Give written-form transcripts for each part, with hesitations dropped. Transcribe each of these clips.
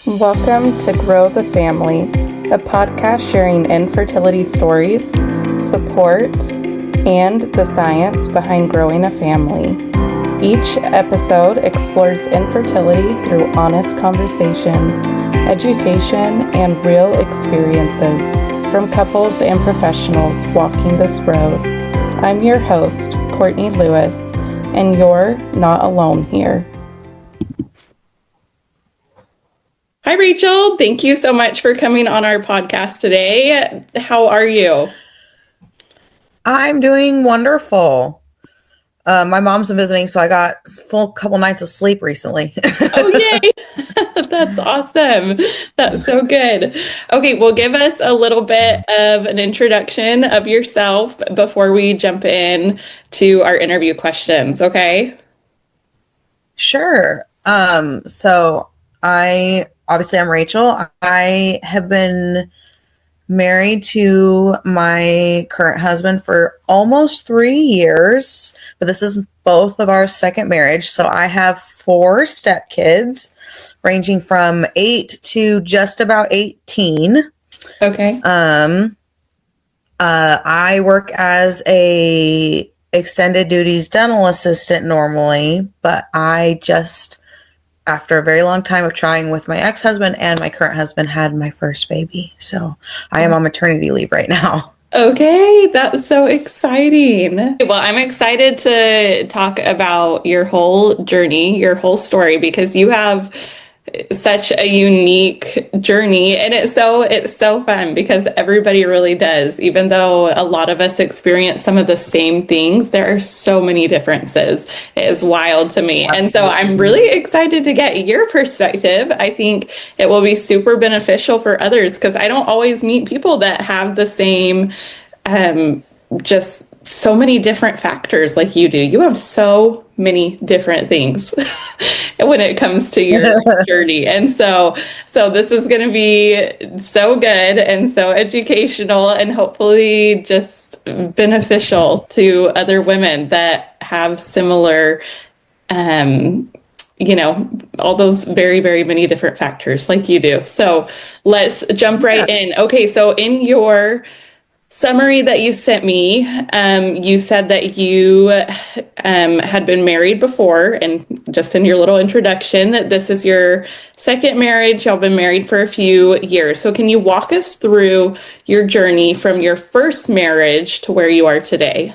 Welcome to Grow the Family, a podcast sharing infertility stories, support, and the science behind growing a family. Each episode explores infertility through honest conversations, education, and real experiences from couples and professionals walking this road. I'm your host, Courtney Lewis, and you're not alone here. Hi, Rachel. Thank you so much for coming on our podcast today. How are you? I'm doing wonderful. My mom's been visiting, so I got a full couple nights of sleep recently. Oh, yay. That's awesome. That's so good. Okay, well, give us a little bit of an introduction of yourself before we jump in to our interview questions, okay? Sure. I'm Rachel. I have been married to my current husband for almost 3 years, but this is both of our second marriage. So I have 4 stepkids ranging from 8 to just about 18. Okay. I work as a extended duties dental assistant normally, but after a very long time of trying with my ex-husband and my current husband, had my first baby. So I am on maternity leave right now. Okay, that's so exciting. Well, I'm excited to talk about your whole journey, your whole story, because you have such a unique journey, and it's so fun because everybody really does. Even though a lot of us experience some of the same things, there are so many differences. It is wild to me. Absolutely. And so I'm really excited to get your perspective. I think it will be super beneficial for others because I don't always meet people that have the same just so many different factors like you do. You have so many different things when it comes to your journey. And so this is going to be so good and so educational and hopefully just beneficial to other women that have similar, all those very, very many different factors like you do. So let's jump right in. Okay. So in your summary that you sent me, you said that you had been married before, and just in your little introduction, that this is your second marriage. Y'all been married for a few years. So can you walk us through your journey from your first marriage to where you are today?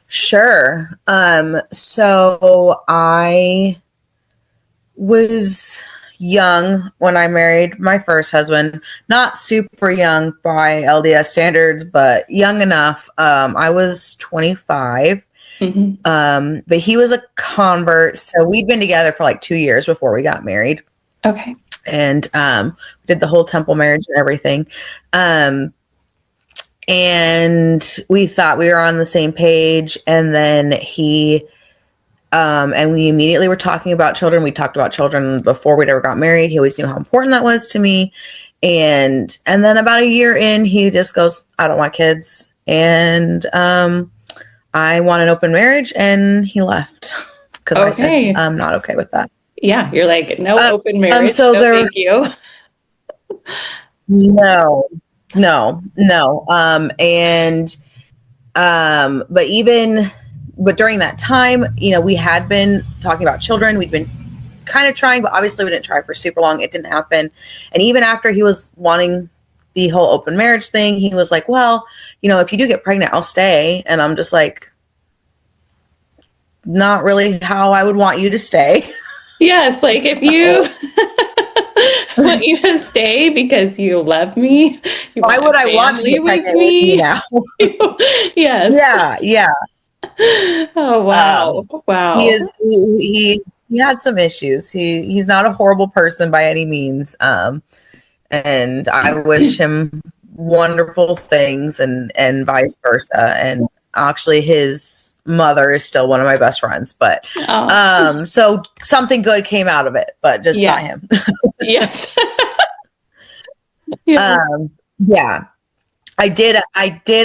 Sure. So I was young when I married my first husband, not super young by LDS standards, but young enough. I was 25, but he was a convert. So we'd been together for like 2 years before we got married. Okay. And did the whole temple marriage and everything. And we thought we were on the same page. And then and we immediately were talking about children. We talked about children before we'd ever got married. He always knew how important that was to me. And then about a year in, he just goes, I don't want kids. And I want an open marriage. And he left because I said, I'm not okay with that. Yeah. You're like, no open marriage. Thank you. No. But during that time, we had been talking about children. We'd been kind of trying, but obviously we didn't try for super long. It didn't happen. And even after he was wanting the whole open marriage thing, he was like, well, if you do get pregnant, I'll stay. And I'm just like, not really how I would want you to stay. Yes. Like if you want you to stay because you love me. Why would I want to get pregnant with you now? Yes. Yeah. Oh, wow. Wow. He had some issues. He's not a horrible person by any means. And I wish him wonderful things and vice versa. And actually his mother is still one of my best friends, but so something good came out of it, but just not him. Yes. Yeah. I did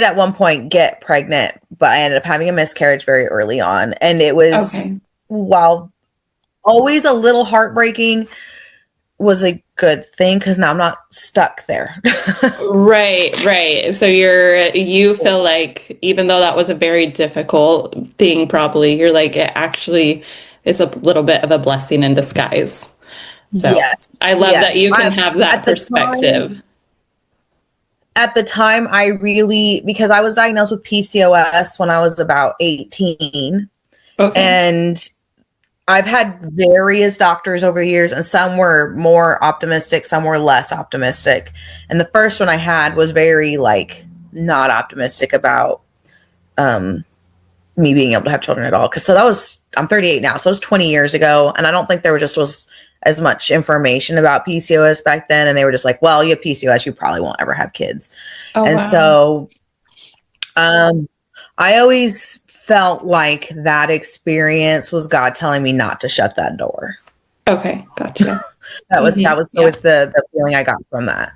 at one point get pregnant, but I ended up having a miscarriage very early on. And it was, while always a little heartbreaking, was a good thing because now I'm not stuck there. Right, right. So you feel like even though that was a very difficult thing, probably you're like it actually is a little bit of a blessing in disguise. So Yes. I love that Yes. you can I have that at the time perspective. at the time I really, because I was diagnosed with PCOS when I was about 18, Okay. and I've had various doctors over the years, and some were more optimistic, some were less optimistic. And the first one I had was very like not optimistic about um me being able to have children at all. Cause so that was, I'm 38 now. So it was 20 years ago. And I don't think there was as much information about PCOS back then. And they were just like, well, you have PCOS, you probably won't ever have kids. Oh, And wow. so um, I always felt like that experience was God telling me not to shut that door. Okay, gotcha. That was Yeah, always the feeling I got from that,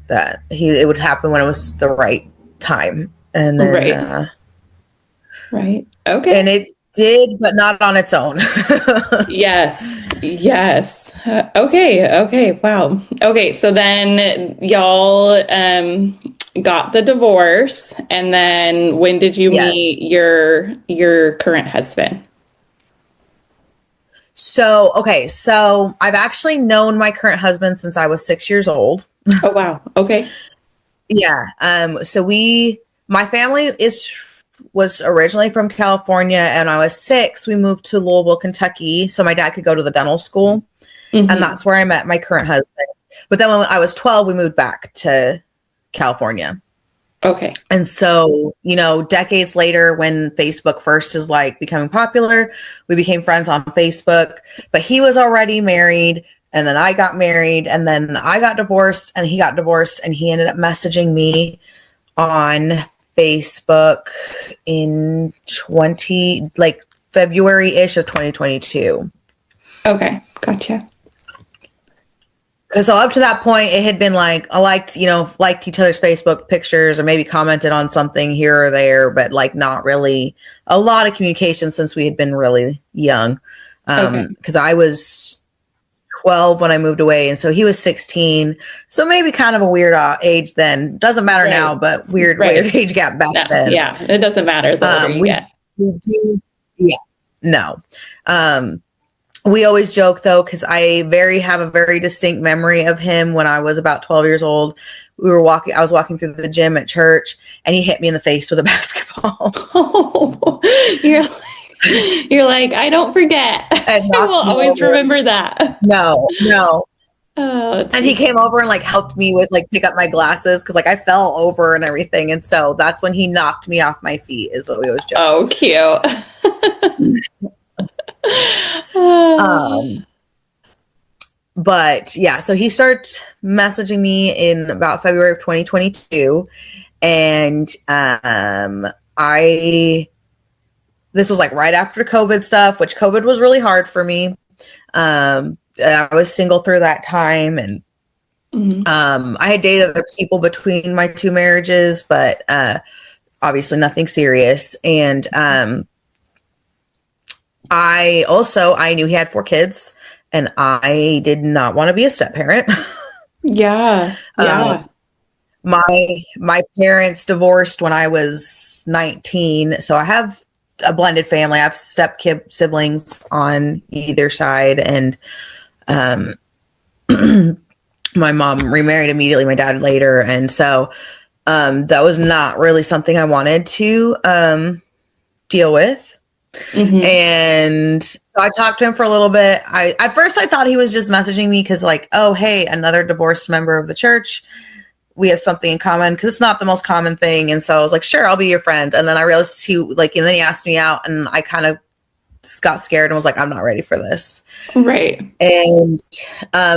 that it would happen when it was the right time. And then, right, right. and Okay. it did, but not on its own. Yes, yes. Okay, okay, wow. Okay, so then y'all got the divorce, and then when did you Yes. meet your current husband? So, okay. So I've actually known my current husband since I was 6 years old. Oh, wow. Okay. Yeah. My family was originally from California, and I was 6. We moved to Louisville, Kentucky, so my dad could go to the dental school, and Hmm. that's where I met my current husband. But then when I was 12, we moved back to California. Okay. And so, decades later, when Facebook first is like becoming popular, we became friends on Facebook. But he was already married, and then I got married, and then I got divorced, and he got divorced, and he ended up messaging me on Facebook in February-ish of 2022. Okay. Gotcha. Because so up to that point, it had been like I liked each other's Facebook pictures or maybe commented on something here or there, but like not really a lot of communication since we had been really young. Okay. Because I was 12 when I moved away, and so he was 16. So maybe kind of a weird age then. Doesn't matter now, Right. but weird Right. age gap back No, then. yeah. It doesn't matter the older you We get. we do, yeah, no. We always joke though, because have a very distinct memory of him when I was about 12 years old. I was walking through the gym at church, and he hit me in the face with a basketball Oh, you're like, I don't forget. and I will knocked me always over. remember that. No, no. Oh, it's And he came over and like helped me with like pick up my glasses because like I fell over and everything. And so that's when he knocked me off my feet, is what we always joke. oh cute. Um, but yeah, so he started messaging me in about February of 2022. And I this was like right after COVID stuff, which COVID was really hard for me. And I was single through that time, and Mhm. I had dated other people between my two marriages, but obviously nothing serious. And I knew he had 4 kids, and I did not want to be a step parent. Yeah, yeah. My parents divorced when I was 19, so I have a blended family. I have siblings on either side, and um, my mom remarried immediately, my dad later, and so that was not really something I wanted to deal with. Hmm. And so I talked to him for a little bit. At first I thought he was just messaging me because like, oh hey, another divorced member of the church. We have something in common, because it's not the most common thing. And so I was like, sure, I'll be your friend. And then I realized and then he asked me out, and I kind of got scared and was like, I'm not ready for this. Right. And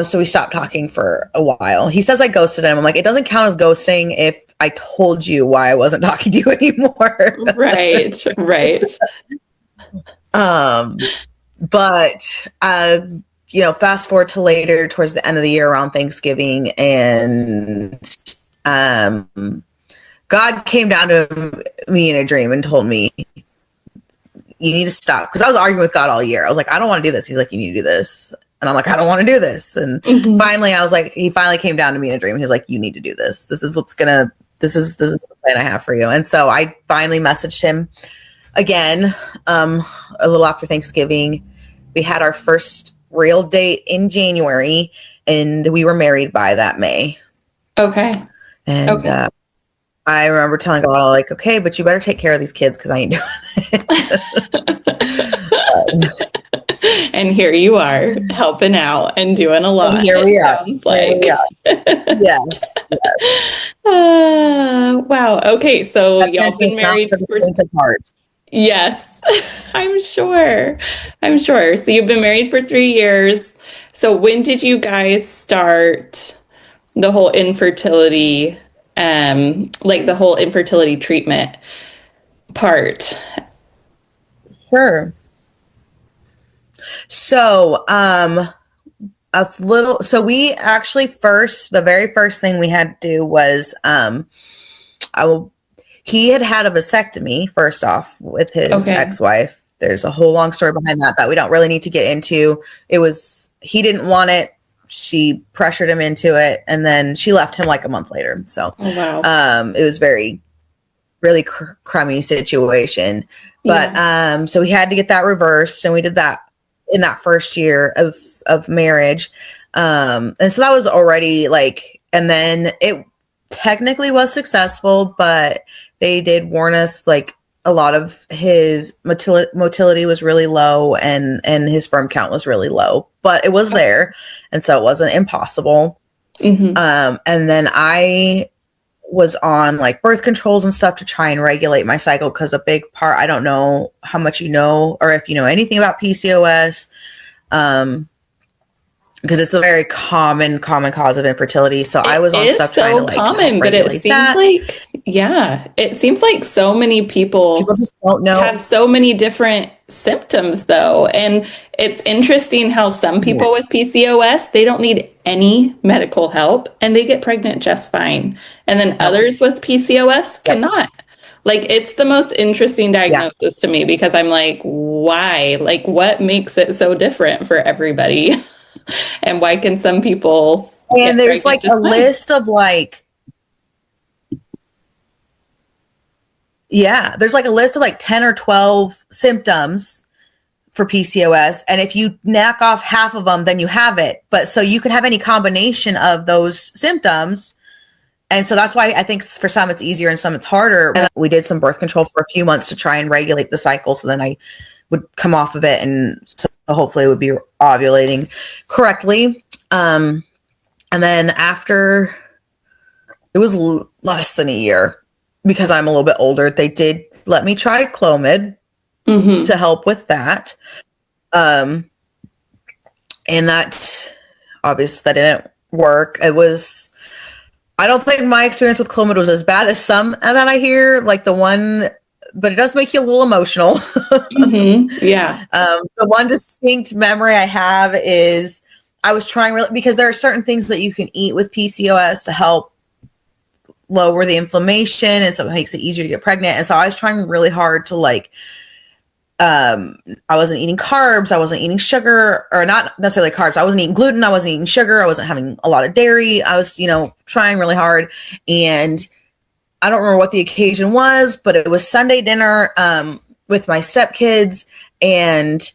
so we stopped talking for a while. He says I ghosted him. I'm like, it doesn't count as ghosting if I told you why I wasn't talking to you anymore. Right. Right. um, but fast forward to later, towards the end of the year, around Thanksgiving, and God came down to me in a dream and told me, you need to stop. Because I was arguing with God all year. I was like, I don't want to do this. He's like, you need to do this. And I'm like, I don't want to do this. And Hmm. finally, he finally came down to me in a dream. He was like, you need to do this. This is the plan I have for you. And so I finally messaged him again, a little after Thanksgiving. We had our first real date in January, and we were married by that May. Okay. And Okay. I remember telling God, like, okay, but you better take care of these kids because I ain't doing it. And here you are helping out and doing a And lot, here it we are. sounds Here we like. are. Yes. Yes. Wow. Okay. So That y'all parenting been is not married for the for, faint of heart. yes, I'm sure. I'm sure. So you've been married for 3 years. So when did you guys start the whole infertility, like the whole infertility treatment part? Sure. So, so we actually the very first thing we had to do was, I will, he had a vasectomy first off with his Okay. ex-wife. There's a whole long story behind that we don't really need to get into. He didn't want it. She pressured him into it, and then she left him like a month later. So, Oh, wow. it was really crummy situation. But, Yeah. so we had to get that reversed, and we did that in that first year of marriage. And so that was already like, and then it technically was successful, but they did warn us like a lot of his motility was really low, and his sperm count was really low, but it was there. And so it wasn't impossible. Hmm. And then I was on like birth controls and stuff to try and regulate my cycle, because a big part, I don't know how much you know or if you know anything about PCOS, because it's a very common cause of infertility. So I It was on is stuff trying to so like help common, but it regulate seems that. like, yeah, it seems like so many People people just don't know. have so many different symptoms though. And it's interesting how some people Yes. with PCOS, they don't need any medical help and they get pregnant just fine. And then Nope. others with PCOS Yep. cannot. Like it's the most interesting Yeah. diagnosis to me because I'm like, why? Like what makes it so different for everybody? And why can some people And get there's pregnant like a just fine? list of like, yeah, there's like a list of like 10 or 12 symptoms for PCOS. And if you knock off half of them, then you have it. But so you could have any combination of those symptoms. And so that's why I think for some it's easier and some it's harder. And we did some birth control for a few months to try and regulate the cycle. So then I would come off of it, and so hopefully it would be ovulating correctly. And then after it was less than a year, because I'm a little bit older, they did let me try Clomid Hmm. to help with that. And that obviously that didn't work. I don't think my experience with Clomid was as bad as some that I hear, like the one, but it does make you a little emotional. Hmm. Yeah. The one distinct memory I have is I was trying really, because there are certain things that you can eat with PCOS to help lower the inflammation, and so it makes it easier to get pregnant. And so I was trying really hard to like, I wasn't eating carbs, I wasn't eating sugar, or not necessarily carbs. I wasn't eating gluten, I wasn't eating sugar, I wasn't having a lot of dairy. I was, trying really hard. And I don't remember what the occasion was, but it was Sunday dinner with my stepkids, and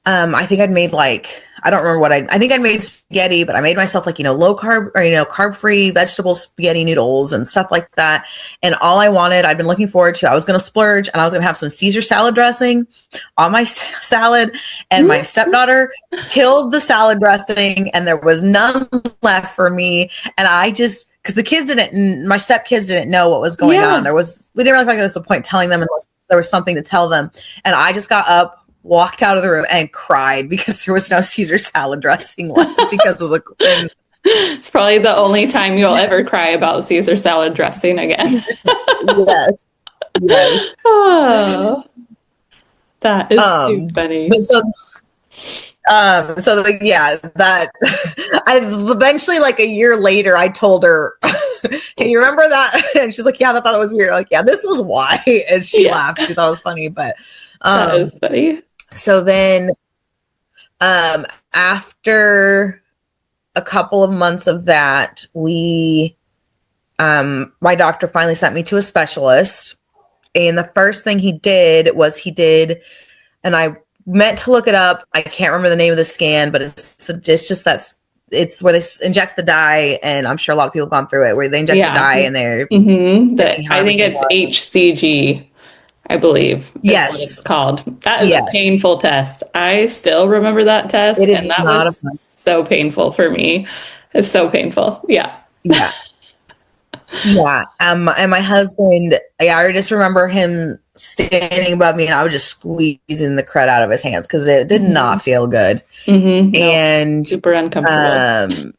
I think I'd made like, I don't remember I think I made spaghetti, but I made myself like, low carb or, carb free vegetable spaghetti noodles and stuff like that. And all I wanted, I'd been looking forward to, I was going to splurge and I was going to have some Caesar salad dressing on my salad. And my stepdaughter killed the salad dressing and there was none left for me. And I just, because my stepkids didn't know what was going on. Yeah. We didn't really feel like there was a point telling them unless there was something to tell them. And I just got up, walked out of the room and cried because there was no Caesar salad dressing left because of the It's probably the only time you'll ever cry about Caesar salad dressing again. Caesar. Yes, yes. Oh, that is too But funny. yeah, that I eventually, like a year later, I told her, "Hey, you remember that?" And she's like, "Yeah, I thought it was weird." Like, yeah, this was why. And she Yeah, laughed. She thought it was funny, but that is funny. so then after a couple of months of that, my doctor finally sent me to a specialist. And the first thing he did, and I meant to look it up. I can't remember the name of the scan, but it's just it's where they inject the dye, and I'm sure a lot of people have gone through it, where they inject the Yeah. dye and they're I think it's HCG, I believe, is what it's Yes, called. That is a yes. painful test. I still remember that test, It is and that not a was fun. so painful for me. It's so painful. Yeah. Yeah. Yeah. And my husband, yeah, I just remember him standing above me and I was just squeezing the crud out of his hands because it did hmm not feel good. No, And super uncomfortable. um,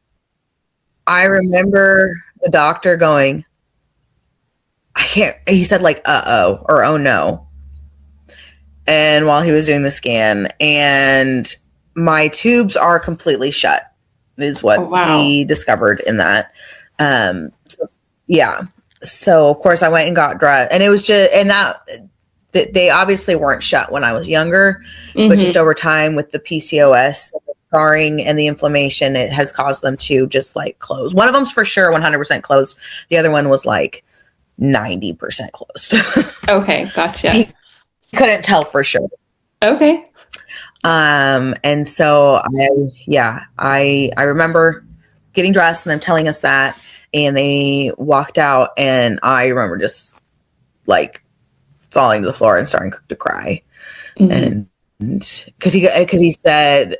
I remember the doctor going, he said like, uh-oh, or oh no. And while he was doing the scan, and my tubes are completely shut, is Oh, what wow. he discovered in that. So, yeah. So of course I went and got dressed, and it was just, and they obviously weren't shut when I was younger, but just hmm over time with the PCOS, the scarring, and the inflammation, it has caused them to just like close. One of them's for sure 100% closed. The other one was like 90% closed. Okay, gotcha. He couldn't tell for sure. Okay. And so I remember getting dressed and them telling us that, and they walked out, and I remember just like falling to the floor and starting to cry. hmm And because he said,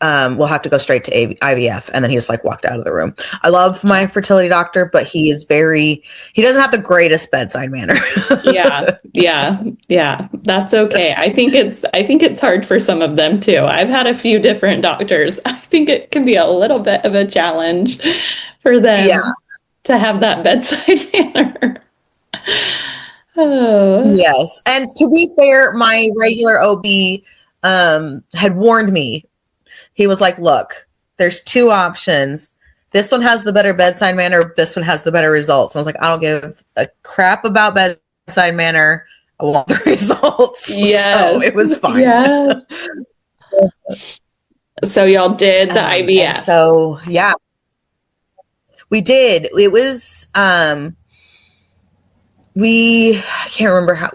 we'll have to go straight to IVF. And then he just like walked out of the room. I love my fertility doctor, but he doesn't have the greatest bedside manner. Yeah, yeah, yeah. That's okay. I think it's hard for some of them too. I've had a few different doctors. I think it can be a little bit of a challenge for Yeah. them to have that bedside manner. Oh, Yes. And to be fair, my regular OB had warned me. He was like, look, there's two options. This one has the better bedside manner. This one has the better results. And I was like, I don't give a crap about bedside manner. I want the results. So yes, it was fine. yes. So y'all did the And IVF. so, yeah, we did. It was, I can't remember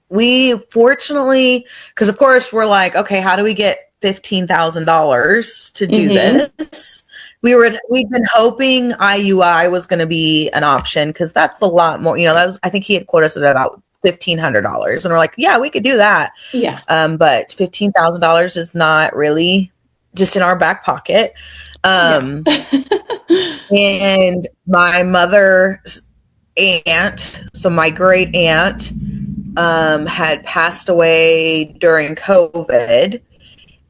we fortunately, because of course we're like, okay, how do we get $15,000 to do hmm this? We'd been hoping IUI was going to be an option because that's a lot more. That was, I think he had quoted us at about $1,500, and we're like, yeah, we could do that. Yeah. But $15,000 is not really just in our back pocket. Yeah. And my mother's aunt, so my great aunt, had passed away during COVID,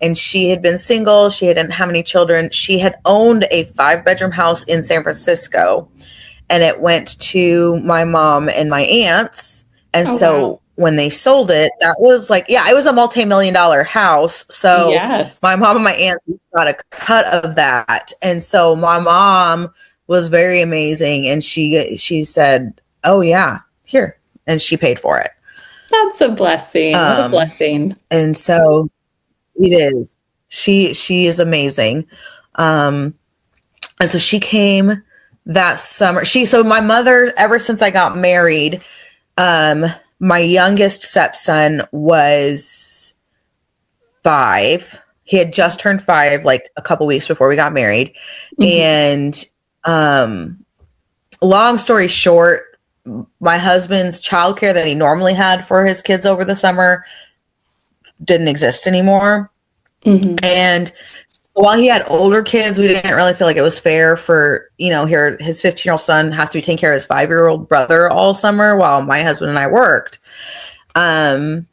and she had been single. She didn't have any children. She had owned a 5-bedroom house in San Francisco, and it went to my mom and my aunts. And Oh, wow. so when they sold it, that was like, yeah, it was a multi-million-dollar house. So Yes. my mom and my aunts got a cut of that. And so my mom was very amazing, and she said, "Oh yeah, here," and she paid for it. That's a blessing. What a Um, blessing. and so it is. She is amazing. Um, and so she came that summer. So my mother, ever since I got married, my youngest stepson was 5. He had just turned 5, like a couple weeks before we got married. hmm And long story short, my husband's childcare that he normally had for his kids over the summer didn't exist anymore. hmm And while he had older kids, we didn't really feel like it was fair for, here his 15-year-old son has to be taking care of his 5-year-old brother all summer while my husband and I worked. And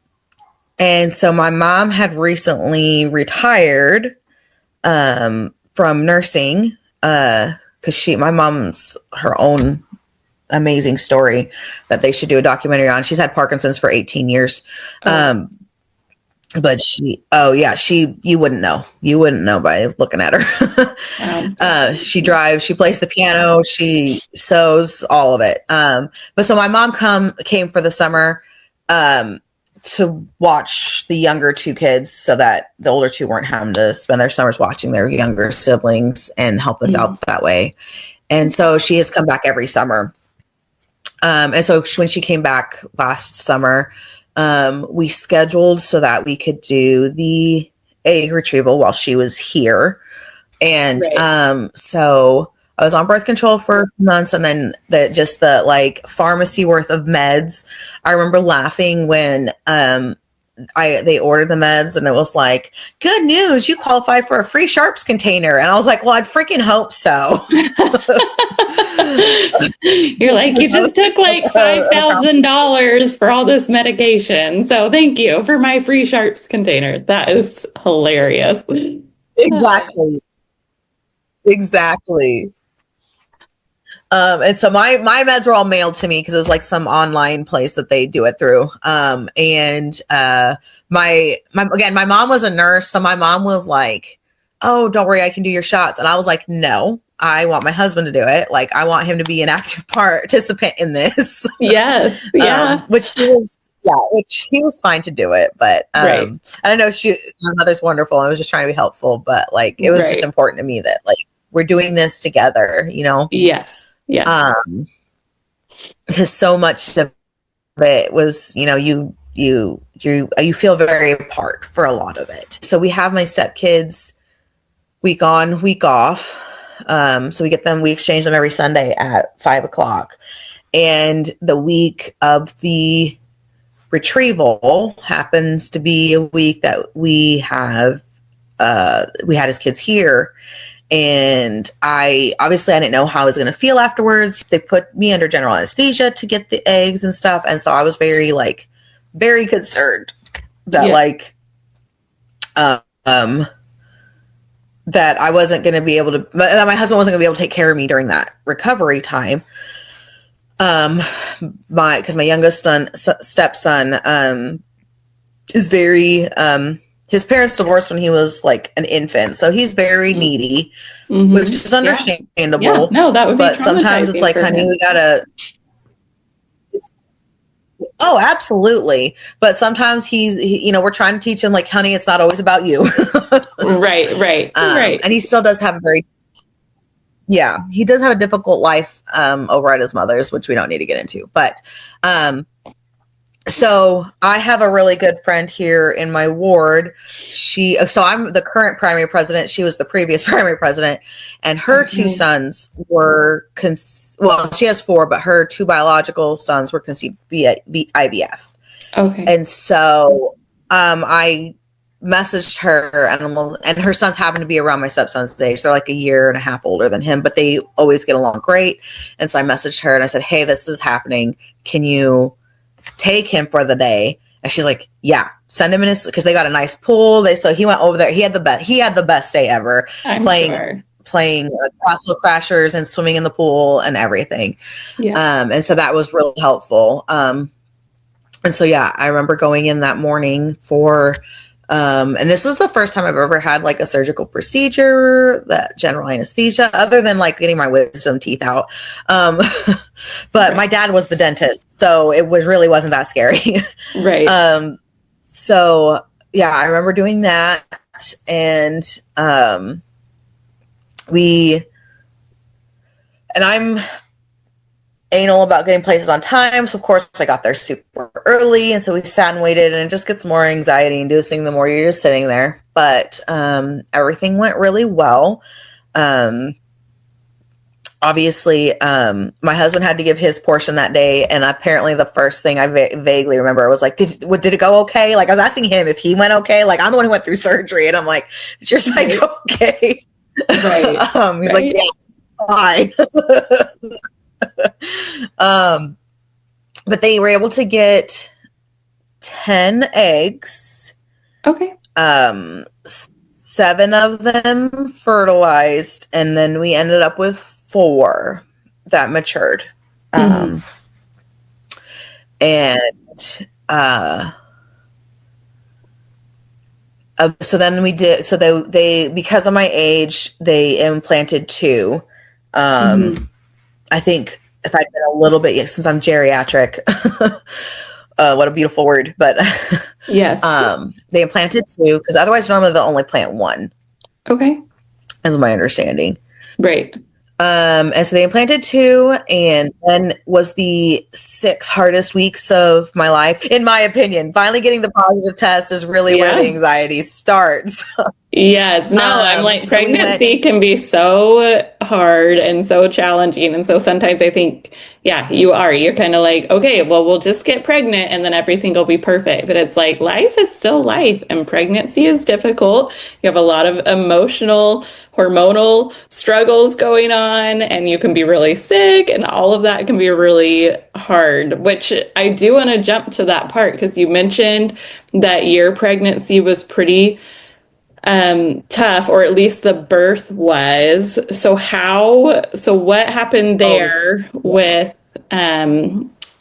so my mom had recently retired from nursing because my mom's her own amazing story that they should do a documentary on. She's had Parkinson's for 18 years. Oh, But you wouldn't know by looking at her. wow. She drives, she plays the piano, she sews, all of it. But so my mom came for the summer, to watch the younger two kids so that the older two weren't having to spend their summers watching their younger siblings and help us out that way. And so she has come back every summer. And so when she came back last summer, we scheduled so that we could do the egg retrieval while she was here. And so I was on birth control for a few months, and then the like pharmacy worth of meds. I remember laughing when they ordered the meds, and it was like, good news, you qualify for a free Sharps container. And I was like, well, I'd freaking hope so. You're like, you just took like $5,000 for all this medication. So thank you for my free Sharps container. That is hilarious. Exactly. And so my meds were all mailed to me because it was like some online place that they do it through. And my mom was a nurse, so my mom was like, "Oh, don't worry, I can do your shots." And I was like, "No, I want my husband to do it. Like, I want him to be an active participant in this." Yes, yeah. Which he was fine to do it, but I don't know. My mother's wonderful. I was just trying to be helpful, but like it was just important to me that like we're doing this together, you know? Yes. Yeah. Because so much of it was, you know, you feel very apart for a lot of it. So we have my stepkids week on, week off. So we exchange them every Sunday at 5:00. And the week of the retrieval happens to be a week that we had his kids here. And I didn't know how I was going to feel afterwards. They put me under general anesthesia to get the eggs and stuff. And so I was very concerned that that I wasn't going to be able to, that my husband wasn't going to be able to take care of me during that recovery time. Because my youngest stepson, is very, his parents divorced when he was like an infant, so he's very needy, which is understandable. Yeah. No, that would be. But sometimes it's like, honey, we gotta. Oh, absolutely. But sometimes we're trying to teach him, like, honey, it's not always about you. Right. And he still does have he does have a difficult life over at his mother's, which we don't need to get into. But so I have a really good friend here in my ward. So I'm the current primary president. She was the previous primary president, and her two sons were she has four, but her two biological sons were conceived via IVF. Okay. And so I messaged her, and her sons happen to be around my stepson's age. They're like a year and a half older than him, but they always get along great. And so I messaged her and I said, hey, this is happening. Can you take him for the day? And she's like, yeah, send him in because they got a nice pool. So he went over there. He had the best day ever. Playing Castle Crashers and swimming in the pool and everything. Yeah. And so that was really helpful. And so, yeah, I remember going in that morning for, and this was the first time I've ever had like a surgical procedure, that general anesthesia, other than like getting my wisdom teeth out. But my dad was the dentist, so it really wasn't that scary. Right. So yeah, I remember doing that, and I'm anal about getting places on time. So of course I got there super early, and so we sat and waited, and it just gets more anxiety inducing the more you're just sitting there. But everything went really well. Obviously, my husband had to give his portion that day, and apparently the first thing I vaguely remember was like, did it go okay? Like I was asking him if he went okay. Like I'm the one who went through surgery, and I'm like, did your side go okay? Right. He's like, yeah, fine. But they were able to get 10 eggs. Okay. 7 of them fertilized, and then we ended up with 4 that matured. And so then we did, so they because of my age, they implanted 2. I think if I'd been a little bit, since I'm geriatric, What a beautiful word. But Yes. they implanted two because otherwise normally they'll only plant one, Okay. is my understanding. Right. And so they implanted two, and then was the 6 hardest weeks of my life, in my opinion. Finally getting the positive test is really where the Yeah. anxiety starts. Yes, no, I'm like So we went, pregnancy can be so hard and so challenging. And so sometimes I think, yeah, you're kind of like, okay, well, we'll just get pregnant and then everything will be perfect. But it's like life is still life and pregnancy is difficult. You have a lot of emotional, hormonal struggles going on and you can be really sick and all of that can be really hard, which I do want to jump to that part because you mentioned that your pregnancy was pretty tough, or at least the birth was. So what happened oh, there yeah. with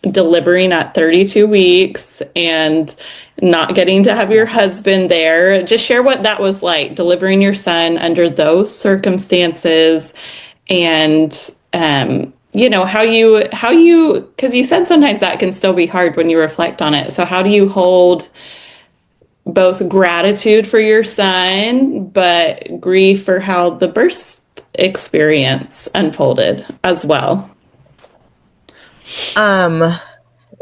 delivering at 32 weeks and not getting to have your husband there? Just share what that was like, delivering your son under those circumstances and because you said sometimes that can still be hard when you reflect on it. So how do you hold both gratitude for your son, but grief for how the birth experience unfolded as well?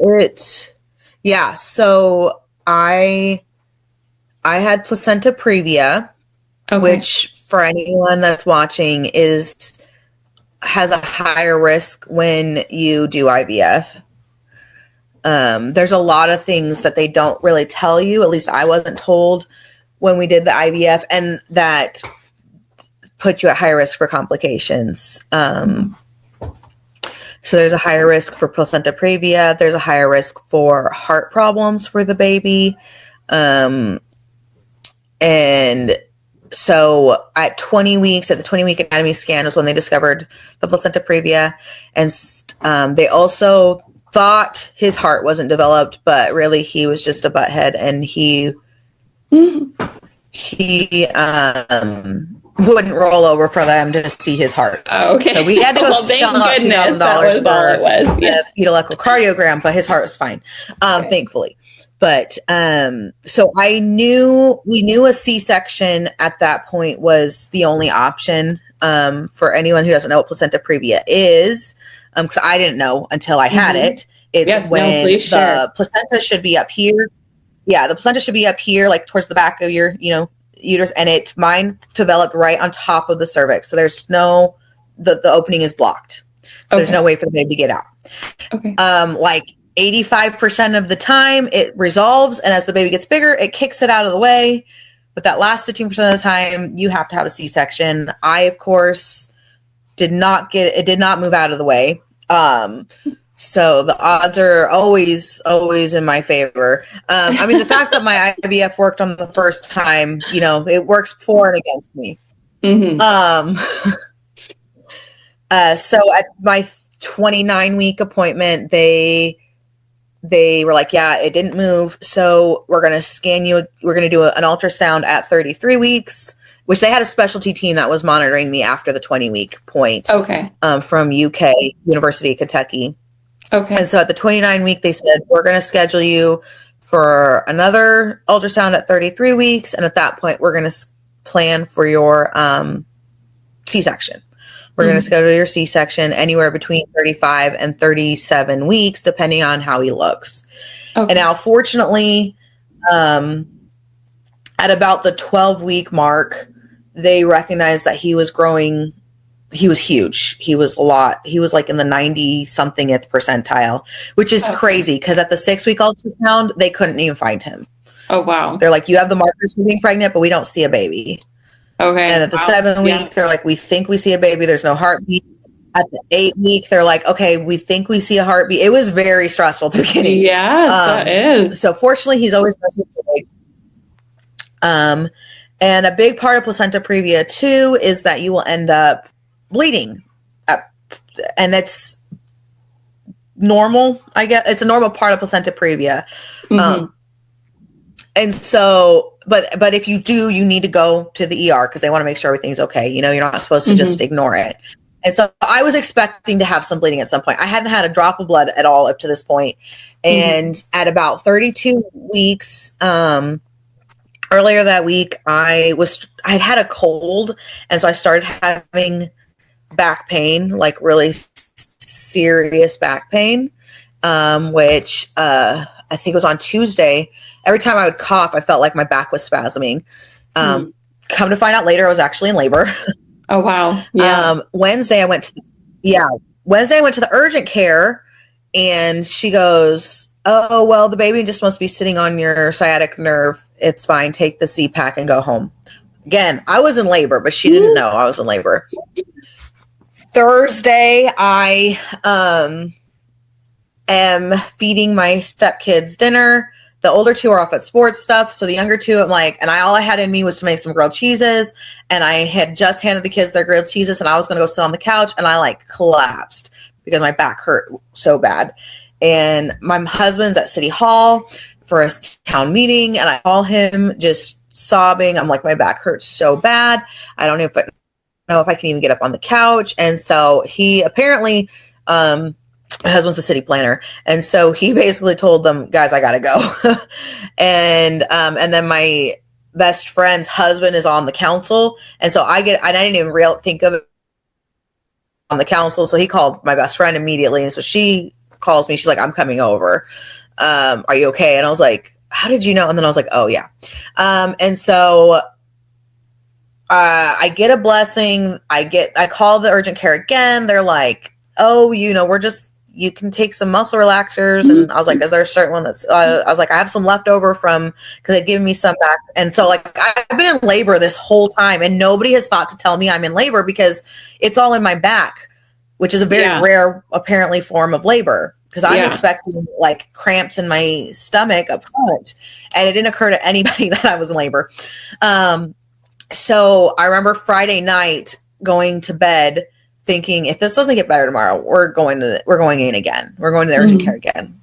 It, yeah. So I had placenta previa, Okay. which for anyone that's watching has a higher risk when you do IVF. There's a lot of things that they don't really tell you. At least I wasn't told when we did the IVF, and that put you at higher risk for complications. So there's a higher risk for placenta previa. There's a higher risk for heart problems for the baby. And so at 20 weeks, at the 20-week anatomy scan was when they discovered the placenta previa. And they also thought his heart wasn't developed, but really he was just a butthead, and he wouldn't roll over for them to see his heart. Oh, okay. So we had to go Well, thank shell out goodness that $2,000 was all it was. for Yeah. a fetal echocardiogram, but his heart was fine, thankfully. But so we knew a C-section at that point was the only option. For anyone who doesn't know what placenta previa is, because I didn't know until I had it. It's Yes, when please share. the placenta should be up here. Yeah, the placenta should be up here, like towards the back of your, uterus, and mine developed right on top of the cervix. So there's the opening is blocked. So there's no way for the baby to get out. Okay. Like 85% of the time it resolves, and as the baby gets bigger, it kicks it out of the way. But that last 15% of the time, you have to have a C-section. I, of course, did not move out of the way. So the odds are always in my favor. I mean, the fact that my IVF worked on the first time, it works for and against me. So at my 29-week appointment, they were like, yeah, it didn't move. So we're going to scan you. We're going to do an ultrasound at 33 weeks, which they had a specialty team that was monitoring me after the 20-week point. Okay. From UK, University of Kentucky. Okay. And so at the 29-week, they said, we're going to schedule you for another ultrasound at 33 weeks. And at that point, we're going to plan for your C-section. We're going to schedule your C-section anywhere between 35 and 37 weeks, depending on how he looks. Okay. And now, fortunately, at about the 12-week mark, they recognized that he was growing. He was huge. He was a lot. He was like in the 90-somethingth percentile, which is crazy because at the 6-week ultrasound, they couldn't even find him. Oh, wow. They're like, you have the markers for being pregnant, but we don't see a baby. Okay. And at the 7-week, they're like, we think we see a baby. There's no heartbeat. At the 8-week, they're like, okay, we think we see a heartbeat. It was very stressful at the beginning. Yeah, that is. So fortunately, he's always big. And a big part of placenta previa too is that you will end up bleeding, and that's normal. I guess it's a normal part of placenta previa. And so, but if you do, you need to go to the ER because they want to make sure everything's okay. You're not supposed to just ignore it. And so I was expecting to have some bleeding at some point. I hadn't had a drop of blood at all up to this point. And at about 32 weeks, earlier that week, I'd had a cold. And so I started having back pain, like really serious back pain, which I think it was on Tuesday. Every time I would cough, I felt like my back was spasming. Come to find out later, I was actually in labor. Oh, wow. Yeah. Wednesday I went to the urgent care, and she goes, "Oh, well, the baby just must be sitting on your sciatic nerve. It's fine. Take the Z-Pack and go home." Again, I was in labor, but she didn't know I was in labor. Thursday, I am feeding my stepkids dinner. The older two are off at sports stuff. So the younger two, I'm like, and all I had in me was to make some grilled cheeses. And I had just handed the kids their grilled cheeses, and I was going to go sit on the couch, and I like collapsed because my back hurt so bad. And my husband's at City Hall for a town meeting, and I call him just sobbing. I'm like, my back hurts so bad. I don't know if I can even get up on the couch. And so he apparently, my husband's the city planner, and so he basically told them, "Guys, I gotta go." and then my best friend's husband is on the council, and so I didn't even think of it on the council. So he called my best friend immediately, and so she calls me. She's like, "I'm coming over. Are you okay?" And I was like, "How did you know?" And then I was like, "Oh yeah." And so I get a blessing. I call the urgent care again. They're like, "Oh, you can take some muscle relaxers." And I was like, "Is there a certain one that's," I was like, "I have some leftover because they've given me some back." And so like, I've been in labor this whole time, and nobody has thought to tell me I'm in labor because it's all in my back, which is a very rare, apparently, form of labor, because I'm expecting like cramps in my stomach up front, and it didn't occur to anybody that I was in labor. So I remember Friday night going to bed thinking, if this doesn't get better tomorrow, we're going in again. We're going to the urgent care again.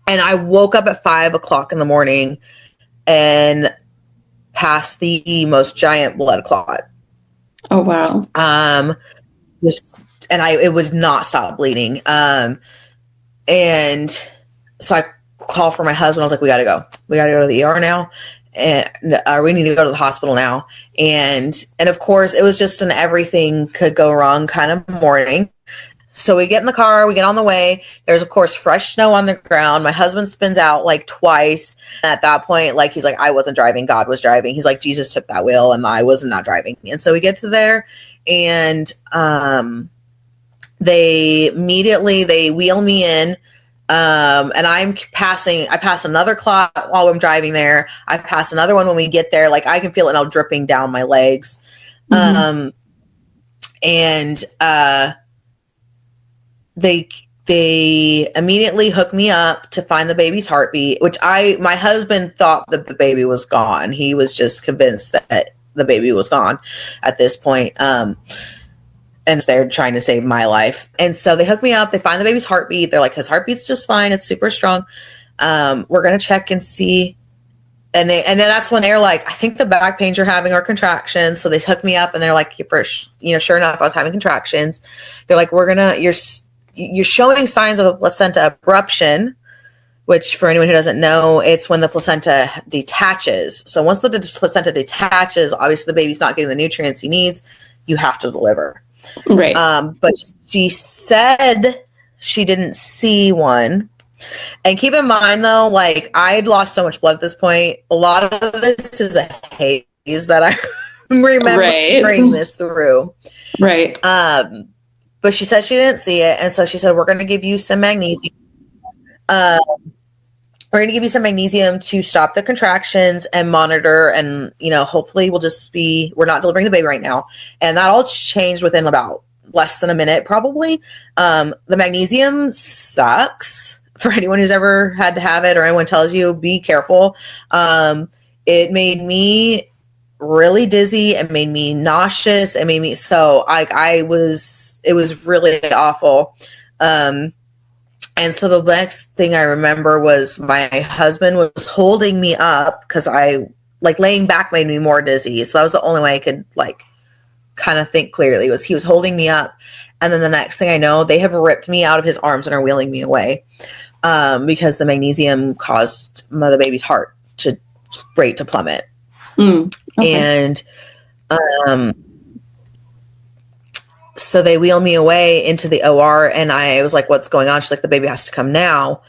And I woke up at 5:00 in the morning and passed the most giant blood clot. Oh, wow. It would not stop bleeding. And so I called for my husband. I was like, we got to go. We got to go to the ER now. And we need to go to the hospital now. And of course, it was just an everything could go wrong kind of morning. So we get in the car, we get on the way. There's, of course, fresh snow on the ground. My husband spins out like twice. At that point, like, he's like, I wasn't driving, God was driving. He's like, Jesus took that wheel, and I was not driving. And so we get to there, and they wheel me in. And I pass another clot while I'm driving there. I pass another one when we get there. Like, I can feel it now dripping down my legs. They immediately hook me up to find the baby's heartbeat, which my husband thought that the baby was gone. He was just convinced that the baby was gone at this point. And they're trying to save my life. And so they hook me up. They find the baby's heartbeat. They're like, his heartbeat's just fine. It's super strong. We're going to check and see. And then that's when they're like, I think the back pains you're having are contractions. So they hook me up, and they're like, sure enough, I was having contractions. They're like, you're showing signs of a placenta abruption, which, for anyone who doesn't know, it's when the placenta detaches. So once the placenta detaches, obviously the baby's not getting the nutrients he needs. You have to deliver. Right. But she said she didn't see one. And keep in mind, though, like, I'd lost so much blood at this point. A lot of this is a haze that I'm remembering this through. Right. But she said she didn't see it. And so she said, we're going to give you some magnesium. We're going to give you some magnesium to stop the contractions and monitor. And, hopefully we're not delivering the baby right now. And that all changed within about less than a minute, probably. The magnesium sucks for anyone who's ever had to have it, or anyone tells you, be careful. It made me really dizzy. It made me nauseous. It made me, it was really awful. And so the next thing I remember was my husband was holding me up, because laying back made me more dizzy. So that was the only way I could kind of think clearly. He was holding me up, and then the next thing I know, they have ripped me out of his arms and are wheeling me away, because the magnesium caused the baby's heart rate to plummet. Okay. And so they wheel me away into the OR, and I was like, what's going on? She's like, the baby has to come now.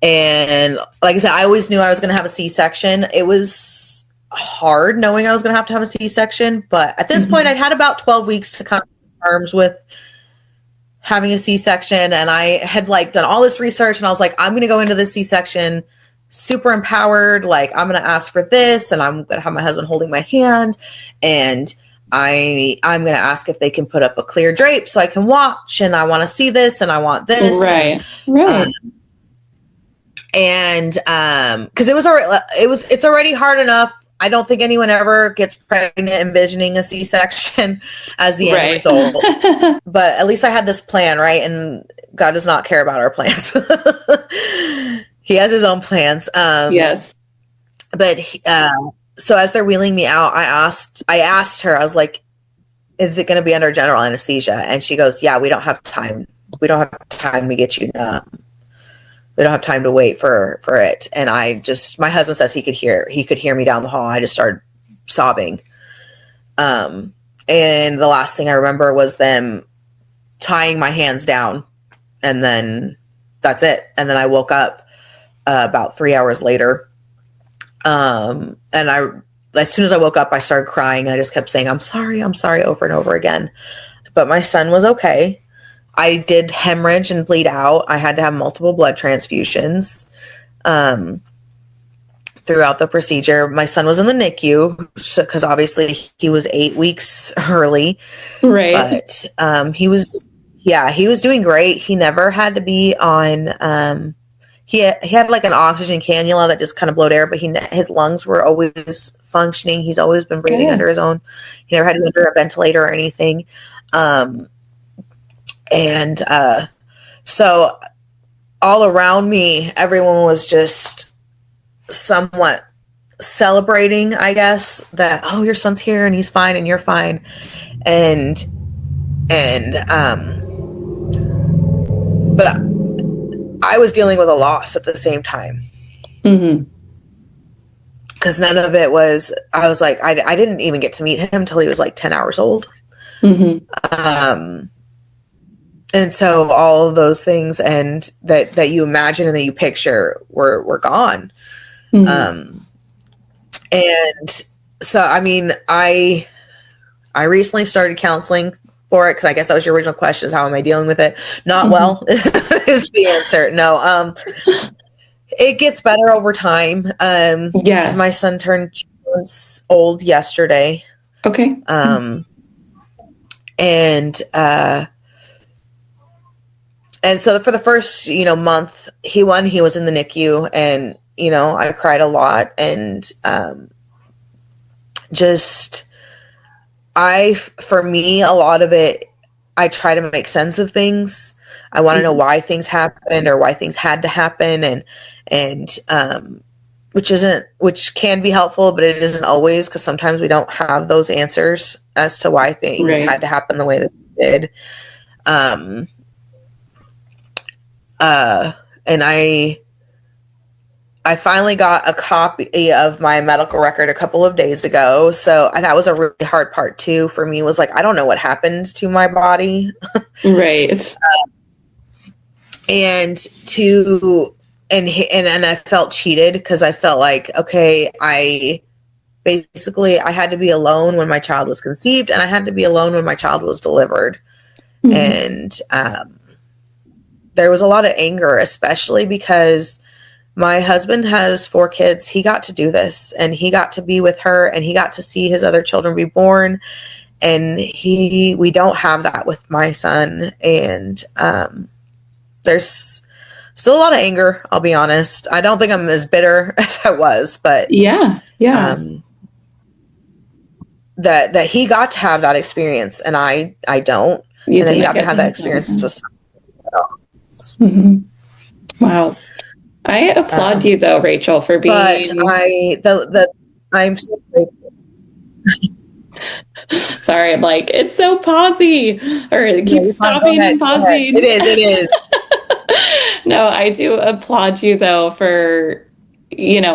And like I said, I always knew I was going to have a C-section. It was hard knowing I was going to have a C-section, but at this point I'd had about 12 weeks to come to terms with having a C-section, and I had like done all this research, and I was like, I'm going to go into this C-section super empowered. Like, I'm going to ask for this, and I'm going to have my husband holding my hand, and I'm going to ask if they can put up a clear drape so I can watch, and I want to see this, and I want this. Right. And because it's already hard enough. I don't think anyone ever gets pregnant envisioning a C-section as the end result. But at least I had this plan, right? And God does not care about our plans. He has his own plans. Yes. But so as they're wheeling me out, I asked her, I was like, is it going to be under general anesthesia? And she goes, yeah, we don't have time. We don't have time to get you numb. We don't have time to wait for it. And my husband says he could hear me down the hall. I just started sobbing. And the last thing I remember was them tying my hands down, and then that's it. And then I woke up about 3 hours later. And as soon as I woke up, I started crying, and I just kept saying, I'm sorry over and over again. But my son was okay. I did hemorrhage and bleed out. I had to have multiple blood transfusions throughout the procedure. My son was in the NICU because obviously he was 8 weeks early. Right. But he was doing great. He never had to be on. He had like an oxygen cannula that just kind of blowed air, but his lungs were always functioning. He's always been breathing under his own. He never had to be under a ventilator or anything. And so all around me, everyone was just somewhat celebrating, I guess, that, oh, your son's here and he's fine and you're fine. And but I was dealing with a loss at the same time. Because none of it was, I was like, I didn't even get to meet him until he was like 10 hours old. And so all of those things and that you imagine and that you picture were gone. And so, I mean, I recently started counseling for it, because I guess that was your original question, is how am I dealing with it? Not well is the answer. No, it gets better over time. Yes. My son turned 2 months old yesterday. Okay. And so for the first, month, he was in the NICU, and, I cried a lot, and for me, a lot of it, I try to make sense of things. I want to know why things happened or why things had to happen, and which can be helpful, but it isn't always, because sometimes we don't have those answers as to why things had to happen the way that they did. And I finally got a copy of my medical record a couple of days ago. So that was a really hard part too for me, was like, I don't know what happened to my body. Right. And I felt cheated, because I felt like, okay, I had to be alone when my child was conceived, and I had to be alone when my child was delivered. And, there was a lot of anger, especially because my husband has 4 kids. He got to do this, and he got to be with her, and he got to see his other children be born. And we don't have that with my son. And there's still a lot of anger, I'll be honest. I don't think I'm as bitter as I was, but yeah. That he got to have that experience, and I don't. And that he got to have that experience with someone else. Wow. I applaud you though, Rachel, for being. But I'm so grateful. Sorry, I'm like, it's so pausey, or it No, keeps you're fine. Go stopping ahead. and Go ahead. It pausing. is. It is. No, I do applaud you though for,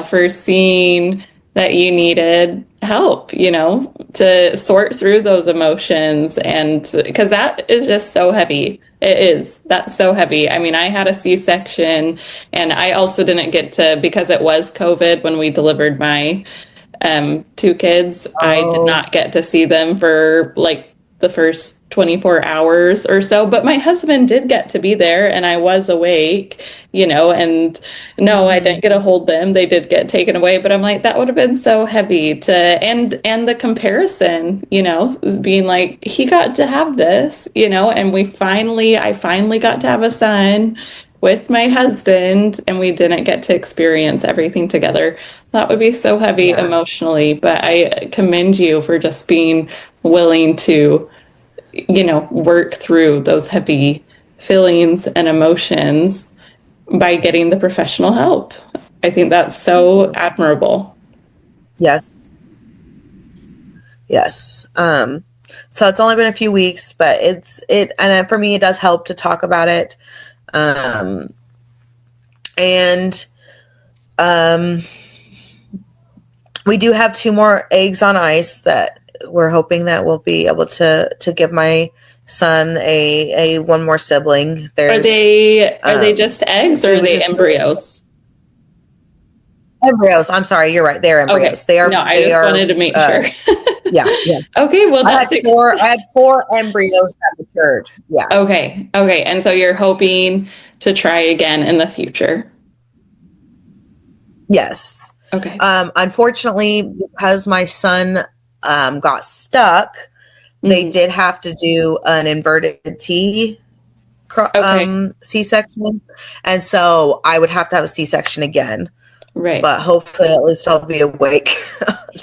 for seeing that you needed help, to sort through those emotions. And because that is just so heavy. It is. That's so heavy. I mean, I had a C-section and I also didn't get to, because it was COVID when we delivered my two kids. I did Oh. not get to see them for like the first 24 hours or so, but my husband did get to be there and I was awake, and no, I didn't Mhm. get to hold them. They did get taken away, but I'm like, that would have been so heavy to, and the comparison, being like, he got to have this, and I finally got to have a son with my husband and we didn't get to experience everything together. That would be so heavy Yeah. emotionally, but I commend you for just being willing to, work through those heavy feelings and emotions by getting the professional help. I think that's Thank so you. admirable. Yes. Yes. So it's only been a few weeks, but and for me, it does help to talk about it. Um, and um, we do have two more eggs on ice that we're hoping that we'll be able to give my son a one more sibling. Are they just eggs or It are was they just embryos? embryos. I'm sorry, you're right. They're Okay. embryos. They No, are I they just are wanted to make sure. yeah, yeah. Okay, well I had four embryos that matured. Yeah. okay. Okay. And so you're hoping to try again in the future. Yes. Okay. Unfortunately, because my son got stuck, they Mhm. did have to do an inverted T Okay. C-section, and so I would have to have a C-section again. Right. But hopefully, at least I'll be awake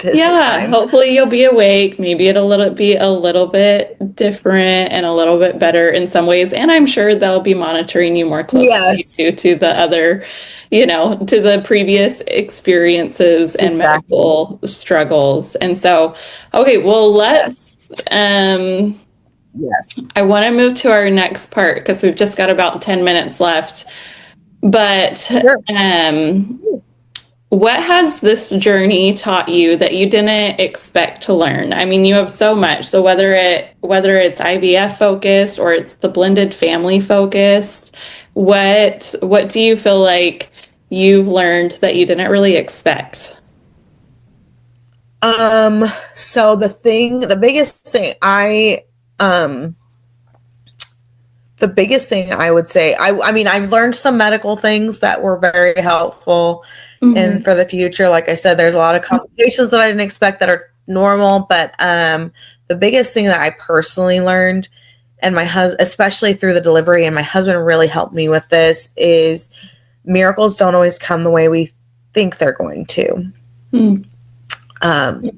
this Yeah, time. hopefully you'll be awake. Maybe be a little bit different and a little bit better in some ways. And I'm sure they'll be monitoring you more closely Yes, due to the other, to the previous experiences and exactly. medical struggles. And so, okay, well, Yes, um, yes. I want to move to our next part because we've just got about 10 minutes left. But Sure. um, what has this journey taught you that you didn't expect to learn? I mean, you have so much. So whether it's IVF focused or it's the blended family focused, what do you feel like you've learned that you didn't really expect? Um, so the biggest thing um the biggest thing I would say, I mean, I've learned some medical things that were very helpful and Hmm. for the future. Like I said, there's a lot of complications that I didn't expect that are normal, but the biggest thing that I personally learned, and my husband, especially through the delivery, and my husband really helped me with this, is miracles don't always come the way we think they're going to, Mm. um,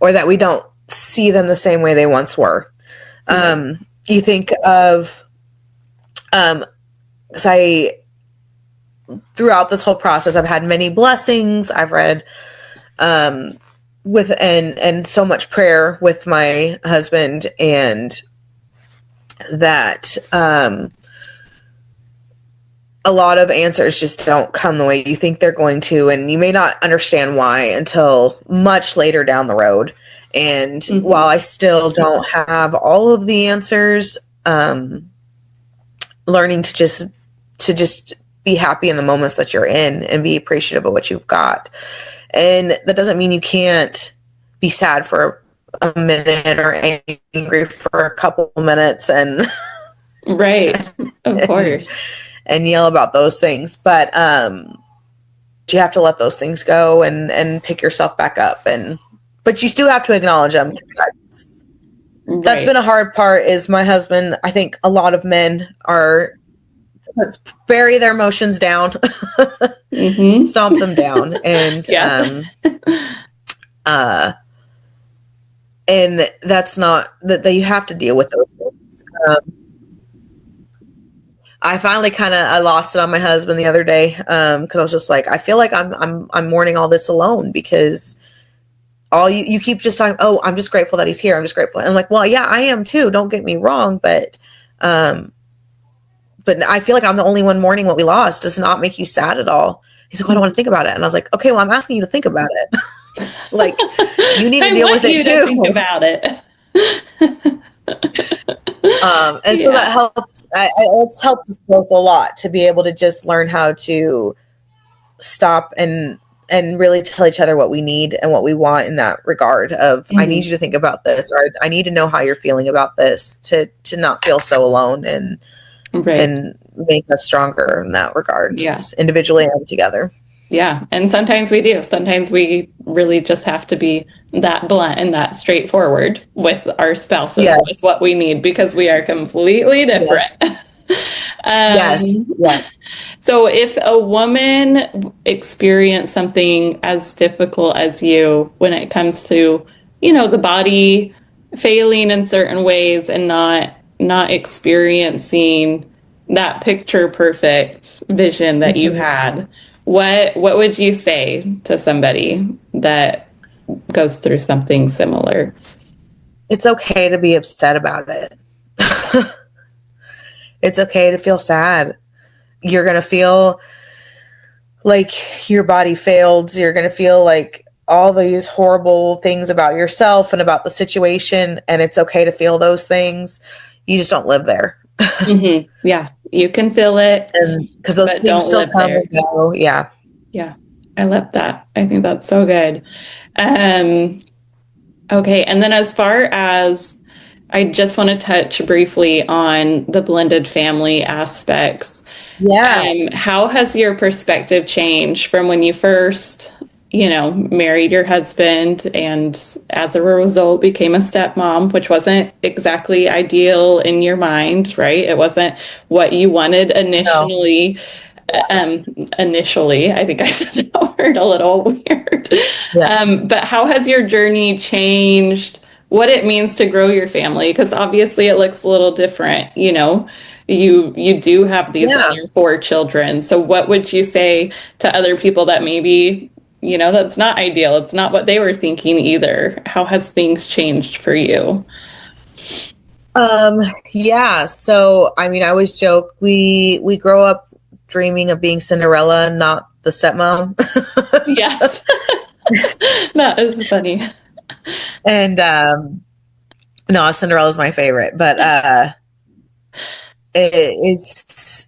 or that we don't see them the same way they once were. Right. You think of, because I throughout this whole process, I've had many blessings. I've read with and so much prayer with my husband, and that a lot of answers just don't come the way you think they're going to, and you may not understand why until much later down the road. And while Hmm. I still don't have all of the answers, learning to just be happy in the moments that you're in and be appreciative of what you've got. And that doesn't mean you can't be sad for a minute or angry for a couple minutes Right. Of and course. and yell about those things, but you have to let those things go and pick yourself back up, and but you still have to acknowledge them. That's Right. been a hard part. Is my husband, I think a lot of men are, let's bury their emotions down, Hmm. stomp them down, Yeah. uh and that's not that you have to deal with those things. I finally I lost it on my husband the other day, because I was just like, I feel like I'm mourning all this alone, because all you keep just talking, oh, I'm just grateful that he's here. I'm just grateful. And I'm like, well, yeah, I am too. Don't get me wrong. But I feel like I'm the only one mourning what we lost. Does not make you sad at all. He's like, well, I don't want to think about it. And I was like, okay, well, I'm asking you to think about it. Like, you need to I deal want with it you to think too. about it. And so that Yeah. helps. It's helped us both a lot to be able to just learn how to stop and really tell each other what we need and what we want in that regard of, I need Mhm. you to think about this, or I need to know how you're feeling about this, to not feel so alone, Right. and make us stronger in that regard, Yeah. individually and together. Yeah. And sometimes we do. Sometimes we really just have to be that blunt and that straightforward with our spouses with Yes. what we need because we are completely different. Yes. Yes. Yeah. So if a woman experienced something as difficult as you when it comes to, the body failing in certain ways and not experiencing that picture perfect vision that you Mhm. had, what would you say to somebody that goes through something similar? It's okay to be upset about it. It's okay to feel sad. You're going to feel like your body failed. You're going to feel like all these horrible things about yourself and about the situation. And it's okay to feel those things. You just don't live there. Yeah, you can feel it, And because those but things don't still live come there. and go. Yeah. Yeah, I love that. I think that's so good. Um, okay, and then as far as I just want to touch briefly on the blended family aspects. Yeah. How has your perspective changed from when you first, married your husband and as a result became a stepmom, which wasn't exactly ideal in your mind, right? It wasn't what you wanted No. initially. I think I said that word a little weird. Yeah. But how has your journey changed? What it means to grow your family? Because obviously it looks a little different. You do have these Yeah. other four children. So what would you say to other people that maybe, that's not ideal? It's not what they were thinking either. How has things changed for you? Um, yeah. So, I mean, I always joke, we grow up dreaming of being Cinderella, not the stepmom. Yes, that is funny. And no, Cinderella's my favorite, but it, it's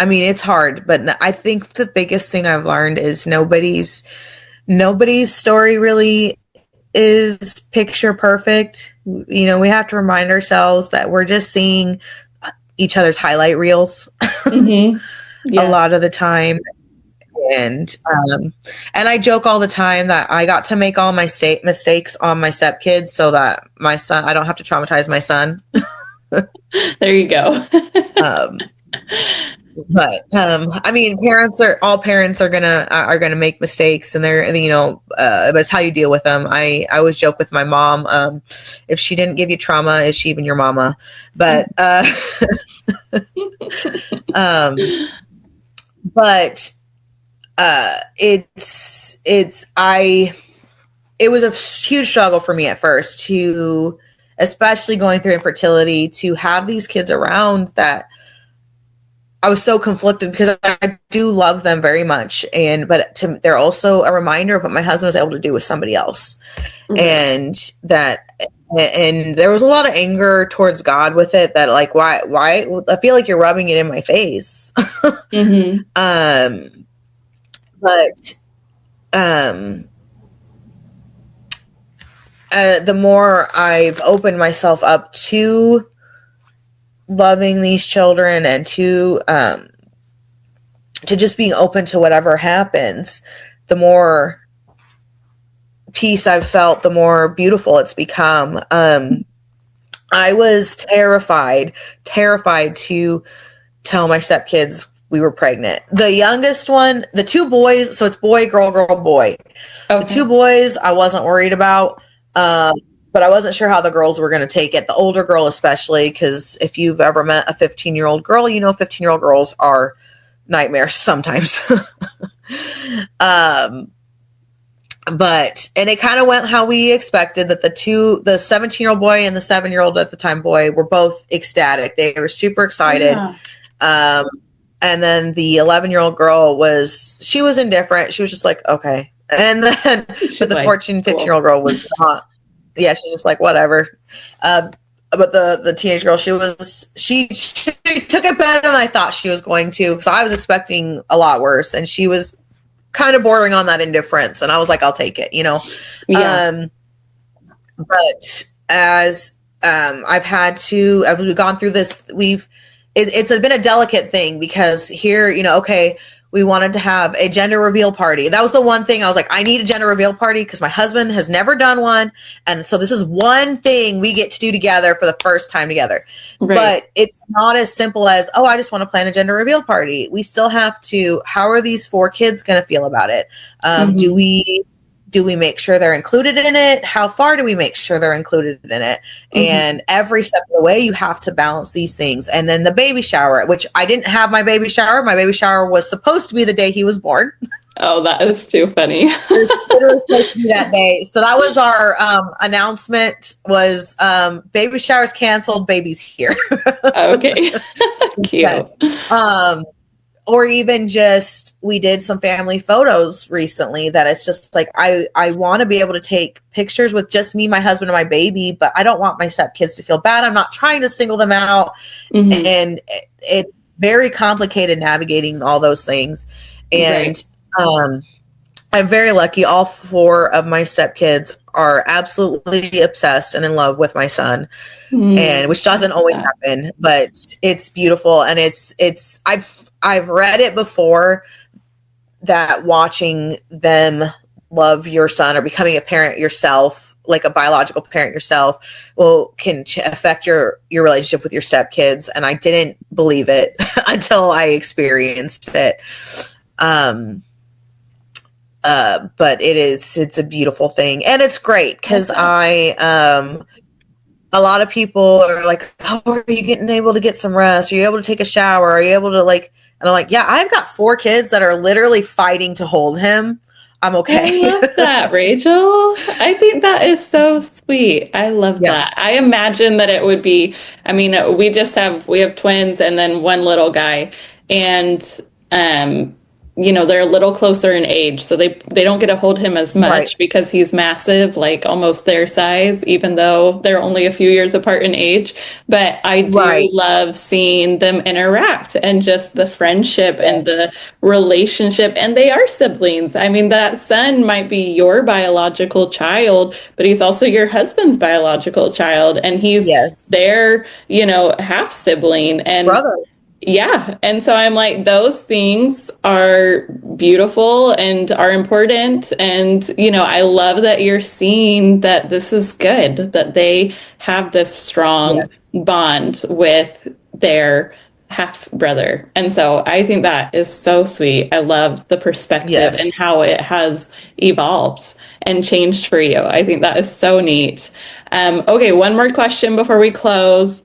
I mean, it's hard, but I think the biggest thing I've learned is nobody's story really is picture perfect. We have to remind ourselves that we're just seeing each other's highlight reels Hmm. a Yeah. lot of the time. And and I joke all the time that I got to make all my mistakes on my stepkids so that my son, I don't have to traumatize my son. There you go. Um, but I mean, all parents are gonna make mistakes, and but it's how you deal with them. I always joke with my mom, if she didn't give you trauma, is she even your mama? But um, but it was a huge struggle for me at first, to, especially going through infertility, to have these kids around that I was so conflicted, because I do love them very much, but they're also a reminder of what my husband was able to do with somebody else, Right. and there was a lot of anger towards God with it. That, like, why I feel like you're rubbing it in my face. Hmm. um, but um, the more I've opened myself up to loving these children, and to just being open to whatever happens, the more peace I've felt, the more beautiful it's become. I was terrified to tell my stepkids we were pregnant. The youngest one, the two boys, so it's boy, girl, girl, boy. The two Okay. boys I wasn't worried about, but I wasn't sure how the girls were going to take it. The older girl, especially, because if you've ever met a 15-year-old girl, 15-year-old girls are nightmares sometimes. um, but and it kind of went how we expected that the 17-year-old boy and the 7-year-old at the time boy were both ecstatic. They were super excited. Yeah. Um, and then the 11-year-old girl she was indifferent. She was just like, okay. And then, but She's the like, 14, 15 year cool. old girl was not, yeah, she's just like, whatever. But the teenage girl, she took it better than I thought she was going to, because I was expecting a lot worse. And she was kind of bordering on that indifference. And I was like, I'll take it, you know? Yeah. Um, but as we've gone through this, it's been a delicate thing, because here, you know, okay, we wanted to have a gender reveal party. That was the one thing I was like, I need a gender reveal party because my husband has never done one. And so this is one thing we get to do together for the first time together. Right. But it's not as simple as, oh, I just want to plan a gender reveal party. We still have to, how are these 4 kids going to feel about it? Do Hmm. we make sure they're included in it? How far do we make sure they're included in it? Hmm. And every step of the way, you have to balance these things. And then the baby shower, which I didn't have my baby shower. My baby shower was supposed to be the day he was born. Oh, that is too funny. It was literally supposed to be that day. So that was our announcement was baby shower's canceled, baby's here. Okay. Instead. Cute. Um, or even just we did some family photos recently that it's just like I want to be able to take pictures with just me, my husband, and my baby, but I don't want my stepkids to feel bad. I'm not trying to single them out, Hmm. and it's very complicated navigating all those things. Right. And I'm very lucky. All 4 of my stepkids are absolutely obsessed and in love with my son, and Mm. which doesn't always Yeah. happen, but it's beautiful. And it's I've read it before, that watching them love your son or becoming a parent yourself, like a biological parent yourself, can affect your relationship with your stepkids. And I didn't believe it until I experienced it. Um, but it's a beautiful thing, and it's great I because bet. a lot of people are like, "Oh, are you getting able to get some rest? Are you able to take a shower? Are you able to like?" And I'm like, "Yeah, I've got 4 kids that are literally fighting to hold him. I'm I okay." love that, Rachel. I think that is so sweet. I love Yeah. that. I imagine that it would be, I mean, we have twins and then one little guy. And um, they're a little closer in age, so they don't get to hold him as Right. much because he's massive, like almost their size, even though they're only a few years apart in age. But I do Right. love seeing them interact and just the friendship and Yes. the relationship. And they are siblings. I mean, that son might be your biological child, but he's also your husband's biological child, and he's Yes. their, half sibling. And Brother. yeah. And so I'm like, those things are beautiful and are important. And, I love that you're seeing that this is good, that they have this strong Yes. bond with their half brother. And so I think that is so sweet. I love the perspective and Yes. how it has evolved and changed for you. I think that is so neat. Okay, one more question before we close.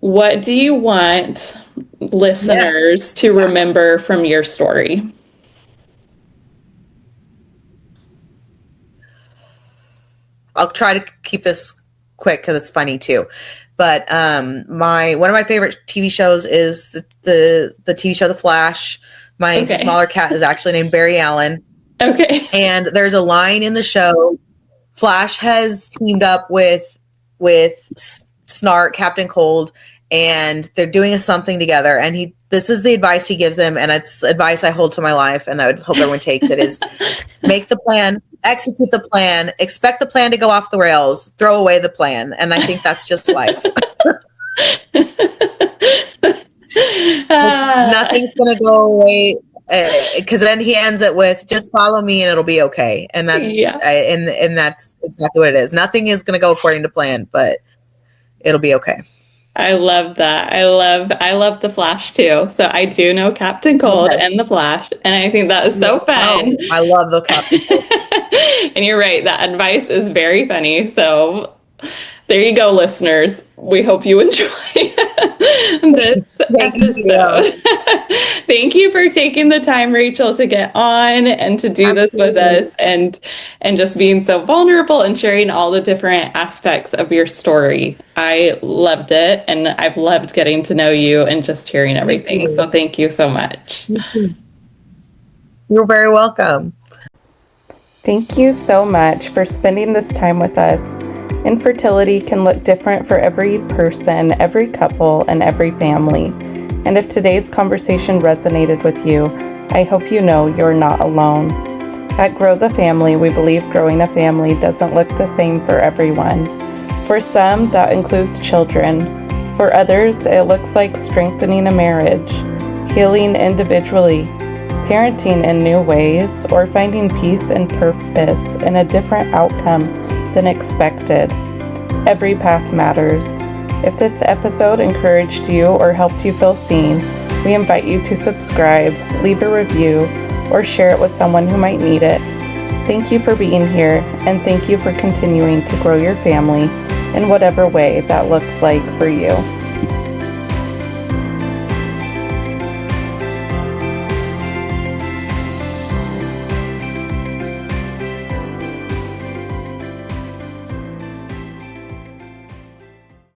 What do you want Yeah. listeners to remember from your story? I'll try to keep this quick because it's funny too. But my one of my favorite TV shows is the TV show The Flash. My Okay. smaller cat is actually named Barry Allen, Okay. and there's a line in the show. Flash has teamed up with Snart, Captain Cold, and they're doing something together. And this is the advice he gives him, and it's advice I hold to my life, and I would hope everyone takes it: is make the plan, execute the plan, expect the plan to go off the rails, throw away the plan. And I think that's just life. It's Uh, nothing's gonna go away, because then he ends it with just follow me and it'll be okay. And yeah. that's exactly what it is. Nothing is gonna go according to plan, but it'll be okay. I love that. I love the Flash too. So I do know Captain Cold Yes. and the Flash, and I think that is Yeah. so fun. Oh, I love the Captain Cold. And you're right, that advice is very funny. So There you go, listeners. We hope you enjoy this Thank you. episode. Thank you for taking the time, Rachel, to get on and to do this with Absolutely. us and just being so vulnerable and sharing all the different aspects of your story. I loved it, and I've loved getting to know you and just hearing Thank everything. you. So thank you so much. You too. You're very welcome. Thank you so much for spending this time with us. Infertility can look different for every person, every couple, and every family. And if today's conversation resonated with you, I hope you know you're not alone. At Grow the Family, we believe growing a family doesn't look the same for everyone. For some, that includes children. For others, it looks like strengthening a marriage, healing individually, parenting in new ways, or finding peace and purpose in a different outcome than expected. Every path matters. If this episode encouraged you or helped you feel seen, we invite you to subscribe, leave a review, or share it with someone who might need it. Thank you for being here, and thank you for continuing to grow your family in whatever way that looks like for you.